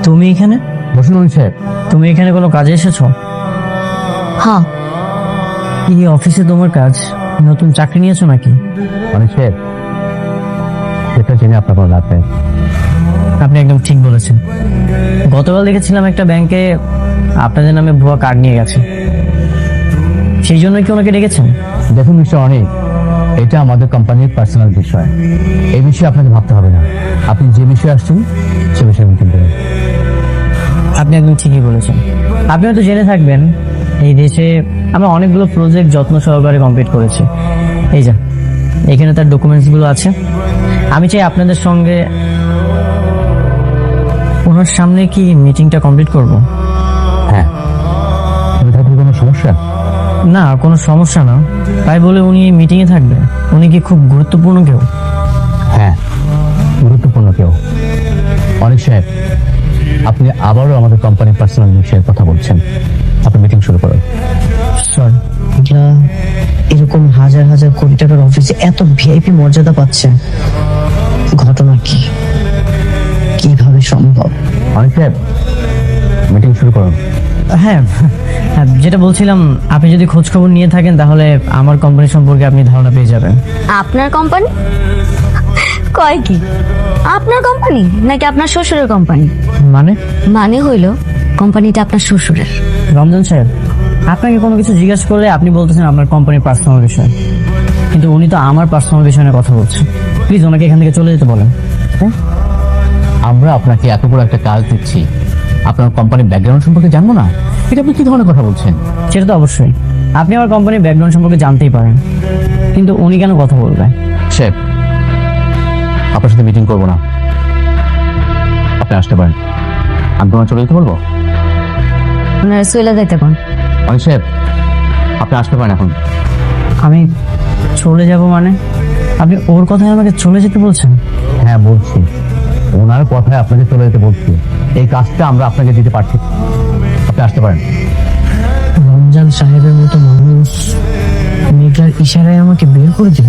তুমি এখানে? বসুন অনিক সাহেব। তুমি এখানে কোনো কাজে এসেছো? হ্যাঁ, কি অফিসে তোমার কাজ? নতুন চাকরি নিয়েছো নাকি? অনিক সাহেব, সেটা জেনে আপনার কোনো লাভ নেই। আপনি একদম ঠিক বলেছেন। গতকাল দেখেছিলাম একটা ব্যাংকে আপনাদের নামে ভুয়া কার্ড নিয়ে গেছে, সেই জন্য কি ওনাকে ডেকেছেন? দেখুন মিস্টার অনিক, এটা আমাদের কোম্পানির পার্সোনাল বিষয়। এই বিষয়ে আপনাকে ভাবতে হবে না। আপনি যে বিষয়ে আসছেন সে বিষয়ে মিটিং করুন। আপনি একদম ঠিকই বলেছেন। আপনি হয়তো জেনে থাকবেন, এই দেশে আমরা অনেকগুলো প্রজেক্ট যত্ন সহকারে কমপ্লিট করেছি। এই যে এখানে তার ডকুমেন্টসগুলো আছে। আমি চাই আপনাদের সঙ্গে ওনার সামনে কি মিটিংটা কমপ্লিট করব? হ্যাঁ, তুমি থাকলে কোনো সমস্যা? না, কোনো সমস্যা না। তাই বলে উনি এই মিটিংয়ে থাকবে? উনি কি খুব গুরুত্বপূর্ণ কেউ? হ্যাঁ, গুরুত্বপূর্ণ কেউ। অনিক সাহেব, আপনি আবারও আমাদের কোম্পানির পার্সোনাল বিষয়ে কথা বলছেন। আপনি মিটিং শুরু করুন। সরি। এগুলা এরকম হাজার হাজার কোটি টাকার অফিসে এত ভিআইপি মর্যাদা পাচ্ছে, ঘটনা কি, কিভাবে সম্ভব? অনিক সাহেব, মিটিং শুরু করুন। হ্যাঁ, যেটা বলছিলাম, আপনি যদি খোঁজ খবর নিয়ে থাকেন তাহলে আমার কোম্পানি সম্পর্কে আপনি ধারণা পেয়ে যাবেন। আপনার কোম্পানি? কয় কি আপনার কোম্পানি নাকি আপনার শ্বশুরের কোম্পানি? মানে? মানে হইল কোম্পানিটা আপনার শ্বশুরের। রমজান সাহেব, আপনাকে কোনো কিছু জিজ্ঞাসা করলে আপনি বলতেছেন আপনার কোম্পানির পার্সোনাল বিষয়, কিন্তু উনি তো আমার পার্সোনাল বিষয় নিয়ে কথা বলছেন। প্লিজ ওনাকে এখান থেকে চলে যেতে বলেন। হ্যাঁ, আমরা আপনাকে এত বড় একটা কাজ দিচ্ছি, আপনার কোম্পানির ব্যাকগ্রাউন্ড সম্পর্কে জানবো না? এটা আপনি কি ধরনের কথা বলছেন? সেটা তো অবশ্যই। আপনি আমার কোম্পানির ব্যাকগ্রাউন্ড সম্পর্কে জানতেই পারেন, কিন্তু উনি কেন কথা বলবেন? সাহেব, আপনার সাথে মিটিং করবো না। আপনি আসতে পারেন। আমি তোমার চলে যেতে বলবো? আপনার চলে যাইতে কোন? অনিক সাহেব, আপনি আসতে পারেন এখন। আমি চলে যাব মানে? আপনি ওর কথায় আমাকে চলে যেতে বলছেন? হ্যাঁ বলছি, ওনার কথায় আপনাকে চলে যেতে বলছি। এই কাজটা আমরা আপনাকে দিতে পারছি। আপনি আসতে পারেন। রমজান সাহেবের মতো মানুষ মেঘলার ইশারায় আমাকে বের করে দিল।